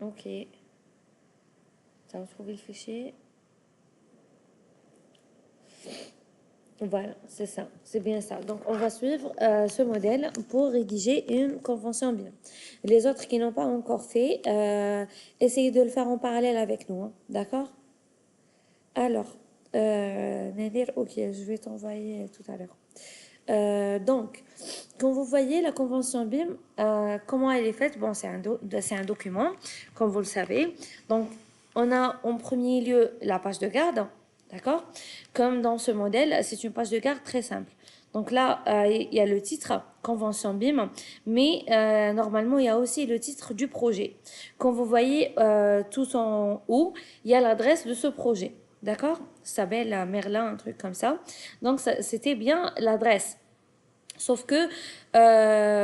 Ok. Ça va trouver le fichier. Voilà, c'est ça, c'est bien ça. Donc, on va suivre ce modèle pour rédiger une convention bien. Les autres qui n'ont pas encore fait, essayez de le faire en parallèle avec nous, hein, d'accord? Alors, Nadir, ok, je vais t'envoyer tout à l'heure. Donc, quand vous voyez la convention BIM, comment elle est faite? Bon, c'est un document, comme vous le savez. Donc, on a en premier lieu la page de garde, d'accord? Comme dans ce modèle, c'est une page de garde très simple. Donc là, il y a le titre convention BIM, mais normalement, il y a aussi le titre du projet. Quand vous voyez tout en haut, il y a l'adresse de ce projet. D'accord? Ça s'appelle Merlin, un truc comme ça. Donc, c'était bien l'adresse. Sauf que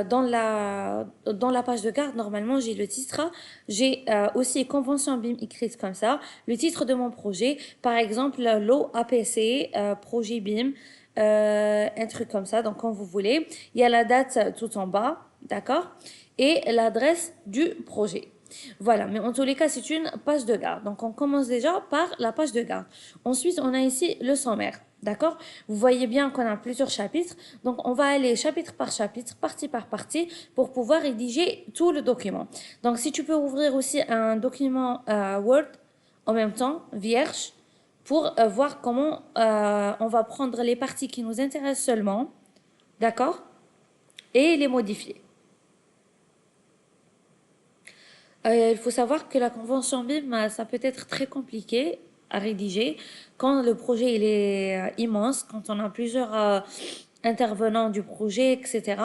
dans la page de garde, normalement, j'ai le titre. J'ai aussi convention BIM écrite comme ça. Le titre de mon projet, par exemple, l'eau APC, projet BIM, un truc comme ça. Donc, quand vous voulez, il y a la date tout en bas, d'accord? Et l'adresse du projet. Voilà, mais en tous les cas, c'est une page de garde. Donc, on commence déjà par la page de garde. Ensuite, on a ici le sommaire. D'accord? Vous voyez bien qu'on a plusieurs chapitres. Donc, on va aller chapitre par chapitre, partie par partie, pour pouvoir rédiger tout le document. Donc, si tu peux ouvrir aussi un document Word en même temps, vierge, pour voir comment on va prendre les parties qui nous intéressent seulement. D'accord? Et les modifier. Il faut savoir que la convention BIM, ça peut être très compliqué à rédiger quand le projet il est immense, quand on a plusieurs intervenants du projet, etc.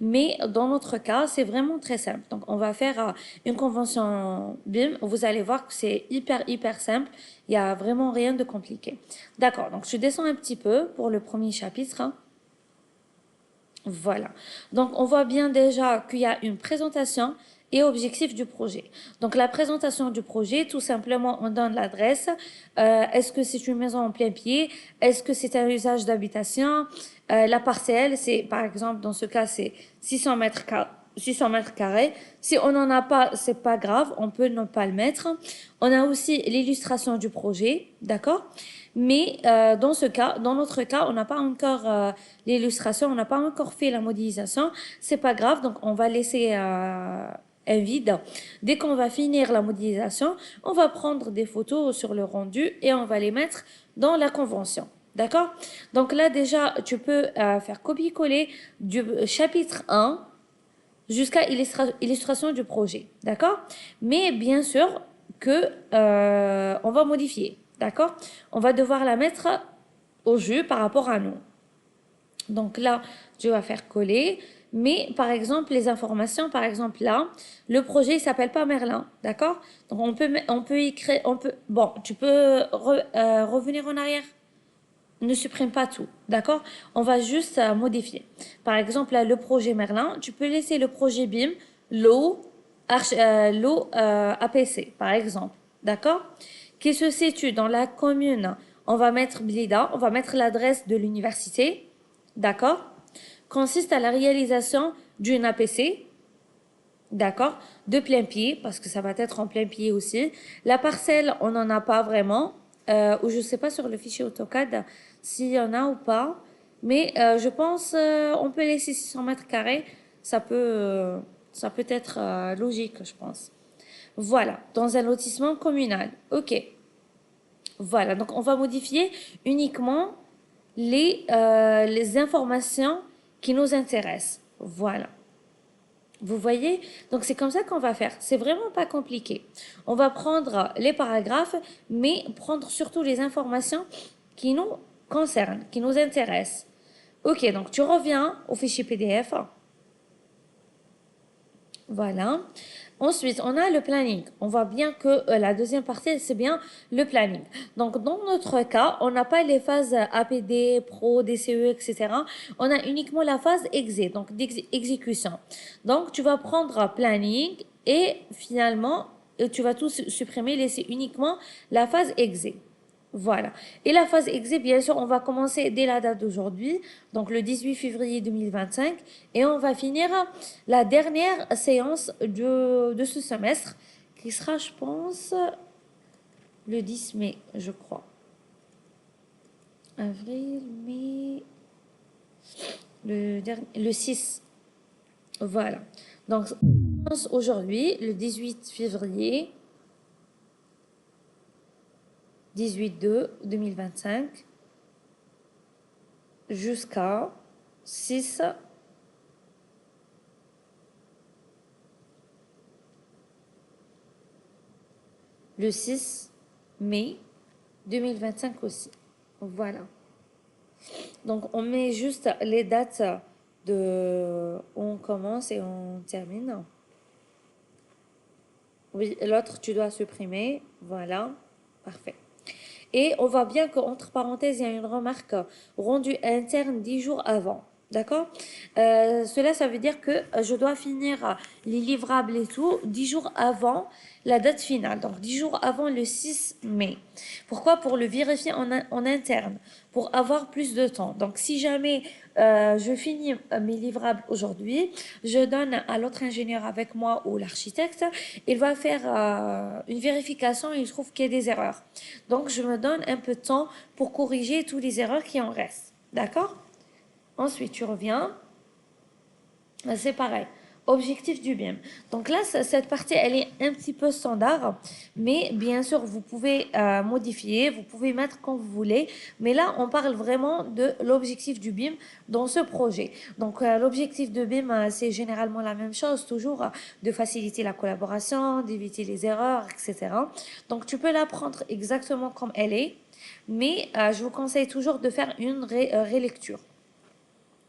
Mais dans notre cas, c'est vraiment très simple. Donc, on va faire une convention BIM. Vous allez voir que c'est hyper simple. Il n'y a vraiment rien de compliqué. D'accord, donc je descends un petit peu pour le premier chapitre, hein. Voilà. Donc, on voit bien déjà qu'il y a une présentation et objectif du projet. Donc, la présentation du projet, tout simplement, on donne l'adresse. Est-ce que c'est une maison en plein pied? Est-ce que c'est un usage d'habitation? La parcelle, c'est, par exemple, dans ce cas, c'est 600 mètres carrés. 600 mètres carrés. Si on n'en a pas, c'est pas grave, on peut ne pas le mettre. On a aussi l'illustration du projet, d'accord? Mais dans ce cas, dans notre cas, on n'a pas encore l'illustration, on n'a pas encore fait la modélisation. C'est pas grave, donc on va laisser un vide. Dès qu'on va finir la modélisation, on va prendre des photos sur le rendu et on va les mettre dans la convention. D'accord? Donc là déjà, tu peux faire copier-coller du chapitre 1 jusqu'à illustration du projet. D'accord? Mais bien sûr que on va modifier. D'accord? On va devoir la mettre au jus par rapport à nous. Donc là, je vais faire coller. Mais par exemple, les informations, par exemple là, le projet il s'appelle pas Merlin, d'accord? Donc on peut écrire, bon, tu peux revenir en arrière. Ne supprime pas tout, d'accord? On va juste modifier. Par exemple, là, le projet Merlin, tu peux laisser le projet BIM, l'eau APC, par exemple, d'accord? Qui se situe dans la commune, on va mettre Blida, on va mettre l'adresse de l'université, d'accord? Consiste à la réalisation d'une APC, d'accord? De plein pied, parce que ça va être en plein pied aussi. La parcelle, on n'en a pas vraiment, ou je ne sais pas sur le fichier AutoCAD s'il y en a ou pas, mais je pense on peut laisser 600 mètres carrés, ça peut être logique, je pense. Voilà, dans un lotissement communal. Ok, voilà, donc on va modifier uniquement les informations qui nous intéressent. Voilà. Vous voyez? Donc, c'est comme ça qu'on va faire. C'est vraiment pas compliqué. On va prendre les paragraphes, mais prendre surtout les informations qui nous concernent, qui nous intéressent. Ok, donc tu reviens au fichier PDF. Voilà. Ensuite, on a le planning. On voit bien que la deuxième partie, c'est bien le planning. Donc, dans notre cas, on n'a pas les phases APD, Pro, DCE, etc. On a uniquement la phase exé, donc d'exécution. Donc, tu vas prendre planning et finalement, tu vas tout supprimer, laisser uniquement la phase exé. Voilà. Et la phase exé, bien sûr, on va commencer dès la date d'aujourd'hui, donc le 18 février 2025, et on va finir la dernière séance de ce semestre, qui sera, je pense, le 10 mai, je crois. Avril, mai, le 6. Voilà. Donc, on commence aujourd'hui, le 18 février, 18/2/2025, jusqu'à 6 le 6 mai 2025 aussi. Voilà. Donc, on met juste les dates de où on commence et on termine. Oui, l'autre, tu dois supprimer. Voilà. Parfait. Et on voit bien qu'entre parenthèses, il y a une remarque rendue interne 10 jours avant. D'accord. Cela, ça veut dire que je dois finir les livrables et tout 10 jours avant la date finale. Donc 10 jours avant le 6 mai. Pourquoi? Pour le vérifier en interne, pour avoir plus de temps. Donc si jamais je finis mes livrables aujourd'hui, je donne à l'autre ingénieur avec moi ou l'architecte, il va faire une vérification et il trouve qu'il y a des erreurs. Donc je me donne un peu de temps pour corriger toutes les erreurs qui en restent. D'accord? Ensuite, tu reviens. C'est pareil. Objectif du BIM. Donc là, cette partie, elle est un petit peu standard, mais bien sûr, vous pouvez modifier, vous pouvez mettre quand vous voulez. Mais là, on parle vraiment de l'objectif du BIM dans ce projet. Donc l'objectif de BIM, c'est généralement la même chose, toujours de faciliter la collaboration, d'éviter les erreurs, etc. Donc tu peux la prendre exactement comme elle est, mais je vous conseille toujours de faire une rélecture.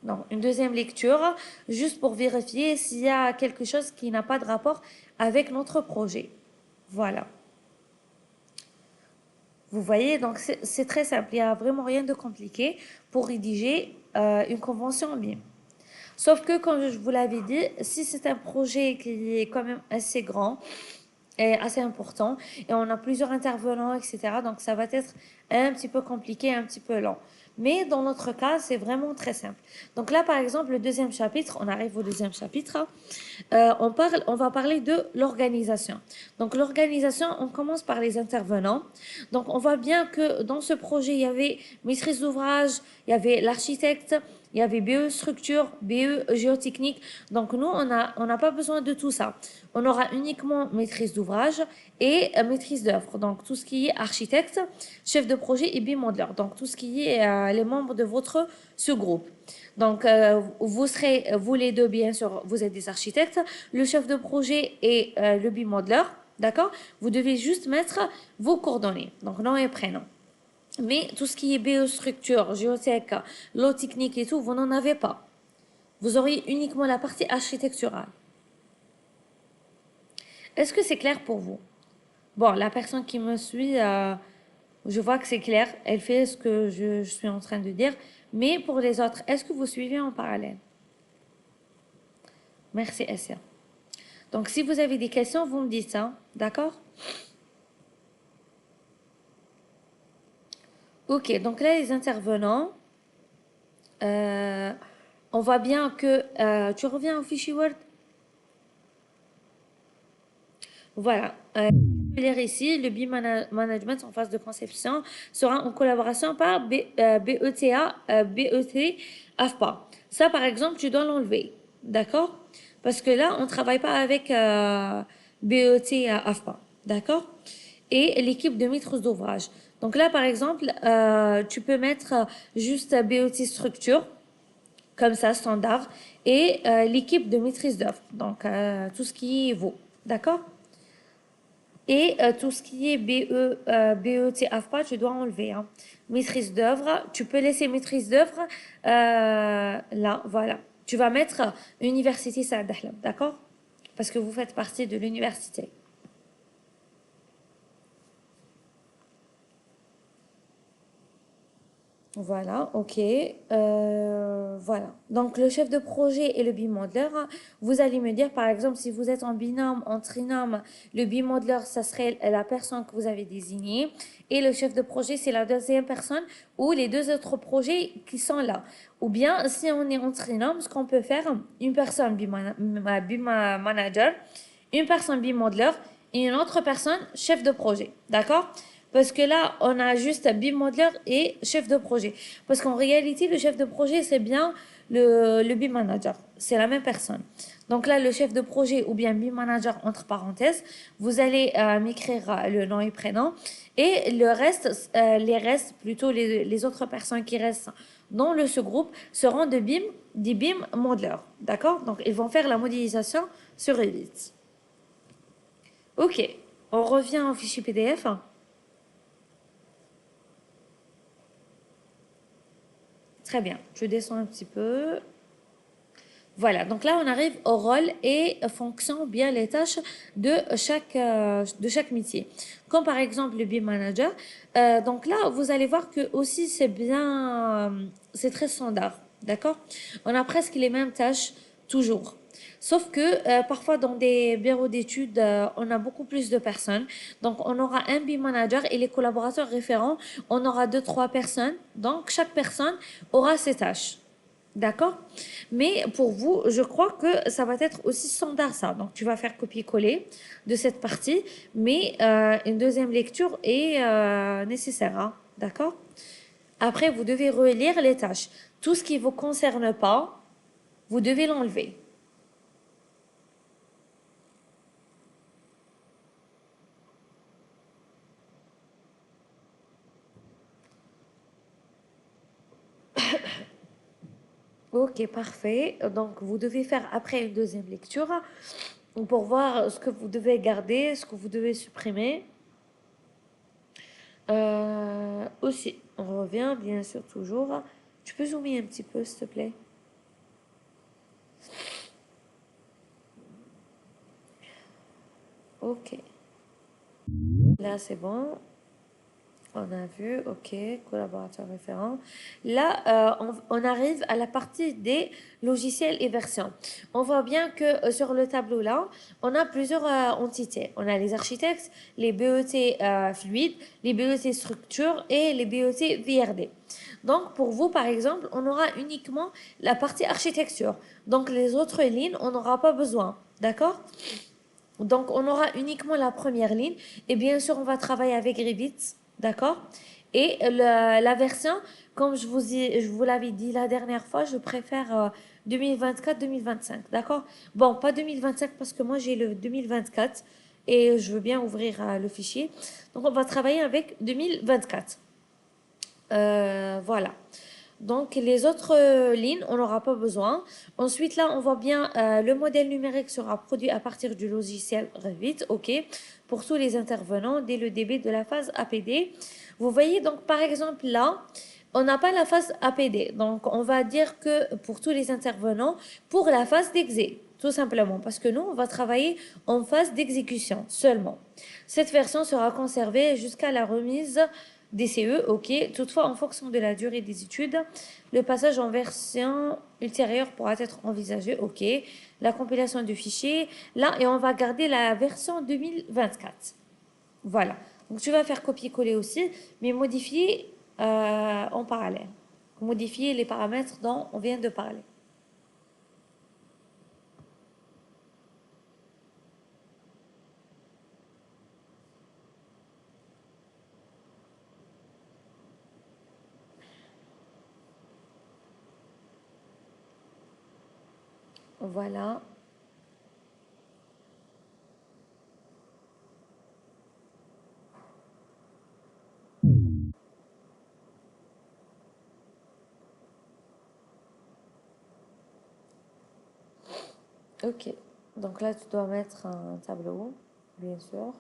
Donc, une deuxième lecture, juste pour vérifier s'il y a quelque chose qui n'a pas de rapport avec notre projet. Voilà. Vous voyez, donc c'est très simple. Il n'y a vraiment rien de compliqué pour rédiger une convention en BIM. Sauf que, comme je vous l'avais dit, si c'est un projet qui est quand même assez grand et assez important, et on a plusieurs intervenants, etc., donc ça va être un petit peu compliqué, un petit peu lent. Mais dans notre cas, c'est vraiment très simple. Donc là, par exemple, le deuxième chapitre, on arrive au deuxième chapitre, on va parler de l'organisation. Donc l'organisation, on commence par les intervenants. Donc on voit bien que dans ce projet, il y avait maîtrise d'ouvrage, il y avait l'architecte, il y avait BE structure, BE géotechnique. Donc nous, on n'a pas besoin de tout ça. On aura uniquement maîtrise d'ouvrage et maîtrise d'œuvre. Donc tout ce qui est architecte, chef de projet et BIM modeler. Donc tout ce qui est les membres de votre sous-groupe. Donc vous serez, vous les deux, bien sûr, vous êtes des architectes, le chef de projet et le BIM modeler. D'accord? Vous devez juste mettre vos coordonnées. Donc nom et prénom. Mais tout ce qui est biostructure, géothèque, lot technique et tout, vous n'en avez pas. Vous aurez uniquement la partie architecturale. Est-ce que c'est clair pour vous? Bon, la personne qui me suit, je vois que c'est clair. Elle fait ce que je suis en train de dire. Mais pour les autres, est-ce que vous suivez en parallèle? Merci, Essia. Donc, si vous avez des questions, vous me dites ça. D'accord? Ok, donc là, les intervenants, on voit bien que... tu reviens au fichier Word? Voilà. Lire ici, le BIM Management en phase de conception sera en collaboration par BETA, BET, AFPA. Ça, par exemple, tu dois l'enlever. D'accord? Parce que là, on ne travaille pas avec BET, AFPA. D'accord? Et l'équipe de maîtrise d'ouvrage. Donc là, par exemple, tu peux mettre juste BET structure, comme ça, standard, et l'équipe de maîtrise d'œuvre. Donc, tout ce qui est vaut. D'accord? Et tout ce qui est BET, AFPA, tu dois enlever. Hein. Maîtrise d'œuvre, tu peux laisser maîtrise d'œuvre là, voilà. Tu vas mettre Université Saad Ahlam, d'accord? Parce que vous faites partie de l'université. Voilà, ok. Voilà. Donc, le chef de projet et le BIM modeler, vous allez me dire, par exemple, si vous êtes en binôme, en trinôme, le BIM modeler, ça serait la personne que vous avez désignée. Et le chef de projet, c'est la deuxième personne ou les deux autres projets qui sont là. Ou bien, si on est en trinôme, ce qu'on peut faire, une personne BIM manager, une personne BIM modeler et une autre personne chef de projet. D'accord? Parce que là, on a juste BIM Modeler et chef de projet. Parce qu'en réalité, le chef de projet, c'est bien le BIM Manager. C'est la même personne. Donc là, le chef de projet ou bien BIM Manager, entre parenthèses, vous allez m'écrire le nom et prénom. Et le reste, les restes, plutôt les autres personnes qui restent dans ce groupe, seront des BIM Modelers. D'accord? Donc, ils vont faire la modélisation sur Revit. Ok, on revient au fichier PDF. Très bien, je descends un petit peu. Voilà, donc là, on arrive au rôle et fonction, bien les tâches de chaque métier. Comme par exemple le BIM Manager. Donc là, vous allez voir que aussi c'est bien, c'est très standard, d'accord? On a presque les mêmes tâches toujours. Sauf que parfois dans des bureaux d'études, on a beaucoup plus de personnes. Donc on aura un BIM Manager et les collaborateurs référents, on aura deux, trois personnes. Donc chaque personne aura ses tâches. D'accord? Mais pour vous, je crois que ça va être aussi standard ça. Donc tu vas faire copier-coller de cette partie, mais une deuxième lecture est nécessaire. Hein. D'accord? Après, vous devez relire les tâches. Tout ce qui ne vous concerne pas, vous devez l'enlever. Ok, parfait. Donc vous devez faire après une deuxième lecture pour voir ce que vous devez garder, ce que vous devez supprimer. Aussi, on revient bien sûr toujours. Tu peux zoomer un petit peu, s'il te plaît? Ok, là c'est bon. On a vu, ok, collaborateur référent. Là, on arrive à la partie des logiciels et versions. On voit bien que sur le tableau là, on a plusieurs entités. On a les architectes, les BET fluides, les BET structure et les BET VRD. Donc, pour vous, par exemple, on aura uniquement la partie architecture. Donc, les autres lignes, on n'aura pas besoin. D'accord? Donc, on aura uniquement la première ligne. Et bien sûr, on va travailler avec Revit. D'accord? Et la version, comme je vous l'avais dit la dernière fois, je préfère 2024-2025. D'accord? Bon, pas 2025 parce que moi, j'ai le 2024 et je veux bien ouvrir le fichier. Donc, on va travailler avec 2024. Voilà. Donc, les autres lignes, on n'aura pas besoin. Ensuite, là, on voit bien le modèle numérique sera produit à partir du logiciel Revit, OK, pour tous les intervenants dès le début de la phase APD. Vous voyez, donc, par exemple, là, on n'a pas la phase APD. Donc, on va dire que pour tous les intervenants, pour la phase d'exé, tout simplement, parce que nous, on va travailler en phase d'exécution seulement. Cette version sera conservée jusqu'à la remise des CE, ok. Toutefois, en fonction de la durée des études, le passage en version ultérieure pourra être envisagé, ok. La compilation du fichier, là, et on va garder la version 2024. Voilà. Donc, tu vas faire copier-coller aussi, mais modifier en parallèle. Modifier les paramètres dont on vient de parler. Voilà. Ok. Donc là, tu dois mettre un tableau, bien sûr.